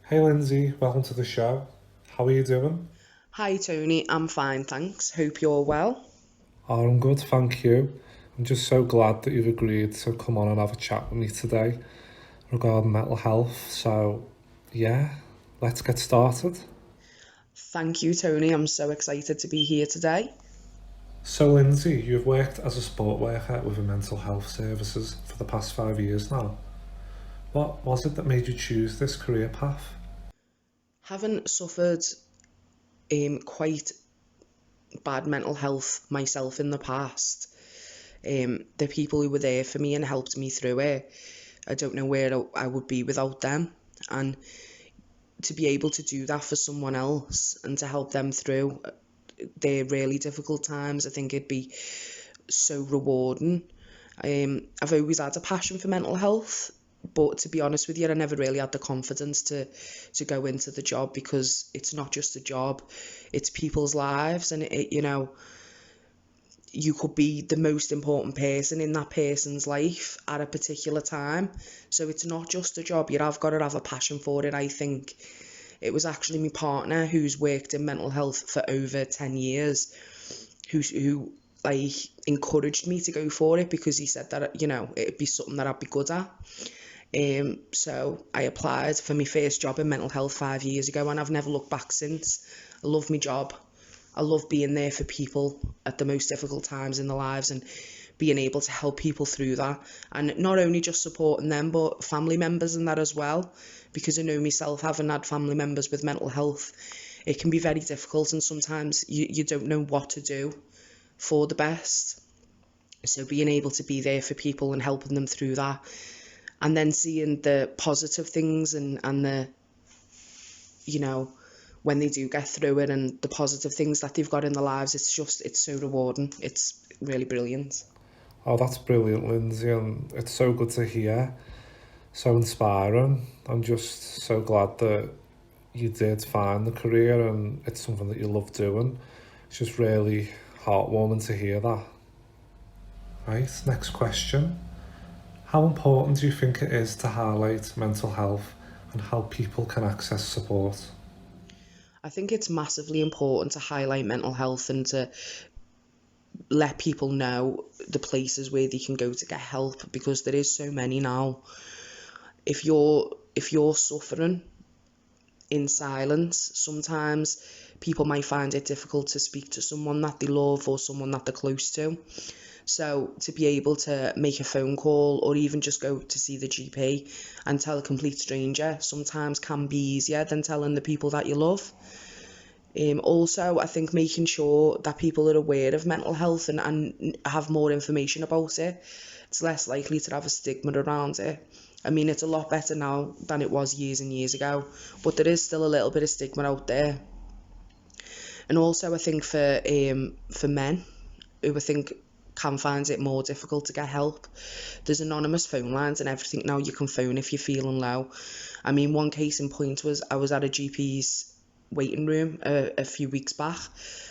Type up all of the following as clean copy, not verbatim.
Hey Lindsay, welcome to the show. How are you doing? Hi Tony, I'm fine, thanks. Hope you're well. Oh, I'm good, thank you. I'm just so glad that you've agreed to come on and have a chat with me today regarding mental health. Yeah, let's get started. Thank you, Tony. I'm so excited to be here today. So, Lindsay, you've worked as a support worker within mental health services for the past 5 years now. What was it that made you choose this career path? Having suffered quite bad mental health myself in the past, the people who were there for me and helped me through it, I don't know where I would be without them. And to be able to do that for someone else and to help them through their really difficult times, I think it'd be so rewarding. I've always had a passion for mental health, but to be honest with you, I never really had the confidence to go into the job because it's not just a job, it's people's lives, and you could be the most important person in that person's life at a particular time. So it's not just a job, you've got to have a passion for it. I think it was actually my partner who's worked in mental health for over 10 years who like encouraged me to go for it because he said that it'd be something that I'd be good at. So I applied for my first job in mental health 5 years ago, and I've never looked back since. I love my job. I love being there for people at the most difficult times in their lives and being able to help people through that, and not only just supporting them but family members and that as well, because I know myself, having had family members with mental health, it can be very difficult, and sometimes you don't know what to do for the best. So being able to be there for people and helping them through that, and then seeing the positive things and the, you know, when they do get through it and the positive things that they've got in their lives, it's so rewarding. It's really brilliant. Oh, that's brilliant, Lindsay, and it's so good to hear. So inspiring. I'm just so glad that you did find the career and it's something that you love doing. It's just really heartwarming to hear that. Right, next question. How important do you think it is to highlight mental health and how people can access support? I think it's massively important to highlight mental health and to let people know the places where they can go to get help, because there is so many now. If you're suffering in silence, sometimes people might find it difficult to speak to someone that they love or someone that they're close to. So to be able to make a phone call or even just go to see the GP and tell a complete stranger sometimes can be easier than telling the people that you love. Also, I think making sure that people are aware of mental health and have more information about it, it's less likely to have a stigma around it. I mean, it's a lot better now than it was years and years ago, but there is still a little bit of stigma out there. And also, I think for men who I think can find it more difficult to get help, there's anonymous phone lines and everything now you can phone if you're feeling low. I mean, one case in point was I was at a GP's waiting room a few weeks back,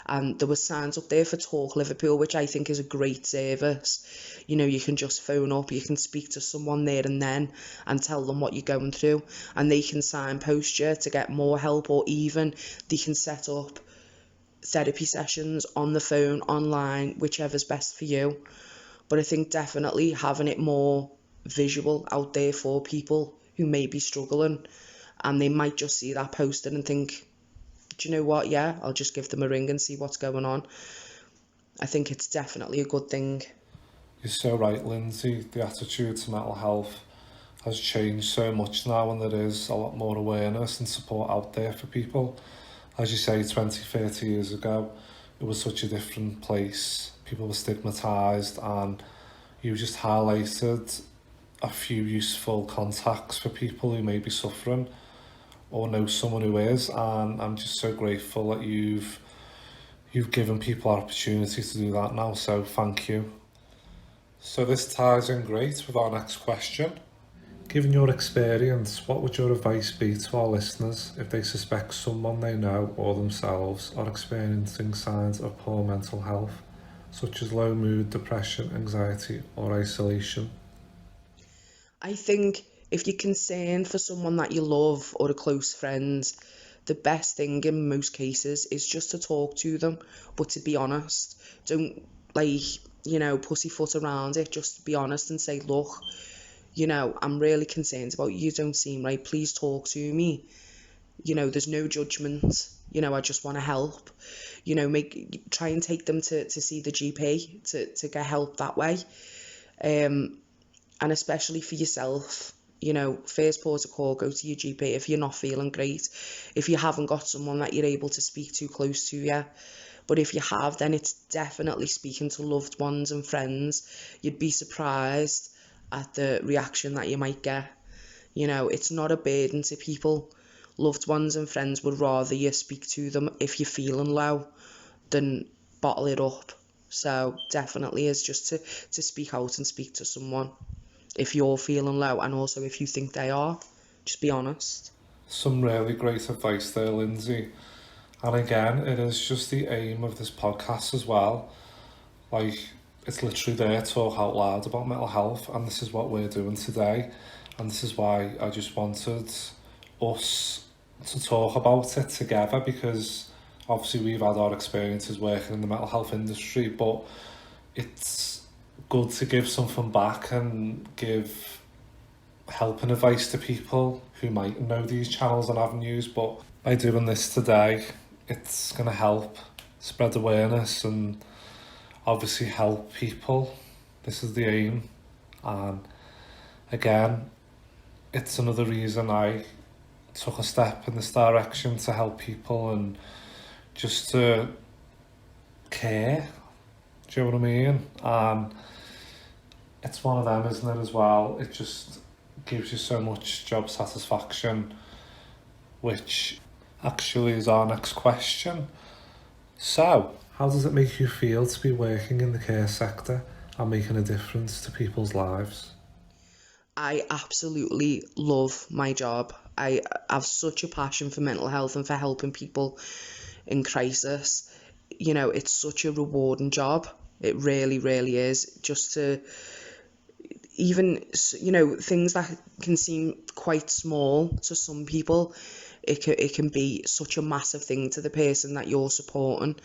and there were signs up there for Talk Liverpool, which I think is a great service. You can just phone up, you can speak to someone there and then and tell them what you're going through, and they can signpost you to get more help, or even they can set up therapy sessions on the phone, online, whichever's best for you. But I think definitely having it more visual out there for people who may be struggling, and they might just see that posted and think, do you know what? Yeah, I'll just give them a ring and see what's going on. I think it's definitely a good thing. You're so right, Lindsay. The attitude to mental health has changed so much now, and there is a lot more awareness and support out there for people. As you say, 20, 30 years ago, it was such a different place. People were stigmatised, and you just highlighted a few useful contacts for people who may be suffering or know someone who is, and I'm just so grateful that you've given people an opportunity to do that now, so thank you. So this ties in great with our next question. Given your experience, what would your advice be to our listeners if they suspect someone they know or themselves are experiencing signs of poor mental health, such as low mood, depression, anxiety, or isolation? I think If you're concerned for someone that you love or a close friend, the best thing in most cases is just to talk to them, but to be honest. Don't, like, pussyfoot around it. Just be honest and say, look, I'm really concerned about you. You don't seem right. Please talk to me. There's no judgment. I just want to help. Try and take them to see the GP to get help that way. And especially for yourself, first port of call, go to your GP if you're not feeling great, if you haven't got someone that you're able to speak to close to you. But if you have, then it's definitely speaking to loved ones and friends. You'd be surprised at the reaction that you might get. It's not a burden to people. Loved ones and friends would rather you speak to them if you're feeling low than bottle it up. So definitely is just to speak out and speak to someone if you're feeling low, and also if you think they are. Just be honest. Some really great advice there, Lindsay. And again, it is just the aim of this podcast as well. Like, it's literally there to talk out loud about mental health, and this is what we're doing today. And this is why I just wanted us to talk about it together, because obviously we've had our experiences working in the mental health industry, but it's good to give something back and give help and advice to people who might know these channels and avenues. But by doing this today, it's going to help spread awareness and obviously help people. This is the aim. And again, it's another reason I took a step in this direction, to help people and just to care. Do you know what I mean? And it's one of them, isn't it, as well? It just gives you so much job satisfaction, which actually is our next question. So, how does it make you feel to be working in the care sector and making a difference to people's lives? I absolutely love my job. I have such a passion for mental health and for helping people in crisis. It's such a rewarding job. It really, really is. Just to even, things that can seem quite small to some people, it can be such a massive thing to the person that you're supporting.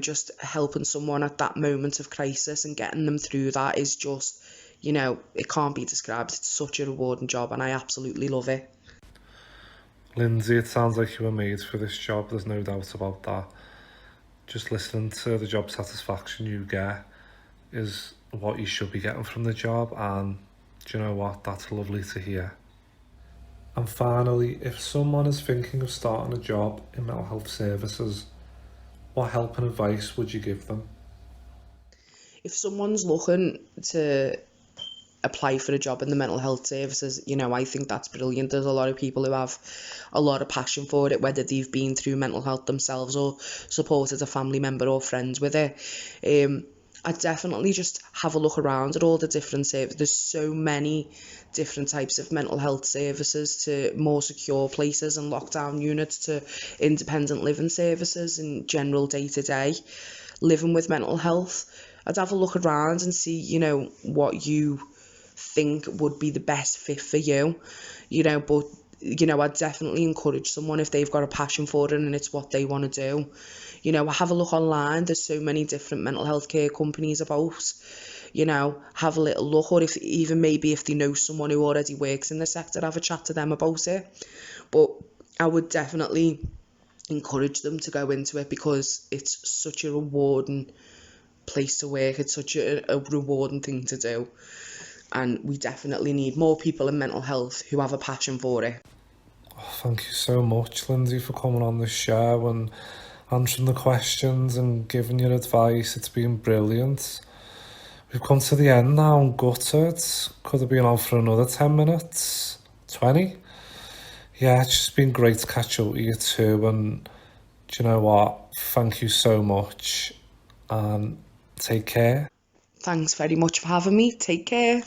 Just helping someone at that moment of crisis and getting them through that is just, it can't be described. It's such a rewarding job, and I absolutely love it. Lindsay, it sounds like you were made for this job, there's no doubt about that. Just listening to the job satisfaction you get is what you should be getting from the job, and do you know what, that's lovely to hear. And finally, if someone is thinking of starting a job in mental health services, what help and advice would you give them? If someone's looking to apply for a job in the mental health services, I think that's brilliant. There's a lot of people who have a lot of passion for it, whether they've been through mental health themselves or supported a family member or friends with it. I'd definitely just have a look around at all the different services. There's so many different types of mental health services, to more secure places and lockdown units, to independent living services and general day-to-day living with mental health. I'd have a look around and see, what you think would be the best fit for you, but I'd definitely encourage someone, if they've got a passion for it and it's what they want to do, have a look online. There's so many different mental health care companies about, have a little look, or if they know someone who already works in the sector, have a chat to them about it. But I would definitely encourage them to go into it, because it's such a rewarding place to work. It's such a rewarding thing to do, and we definitely need more people in mental health who have a passion for it. Thank you so much, Lindsay, for coming on the show and answering the questions and giving your advice. It's been brilliant. We've come to the end now. I'm gutted. Could have been on for another 10 minutes, 20. Yeah, it's just been great to catch up with you too. And do you know what? Thank you so much, and take care. Thanks very much for having me. Take care.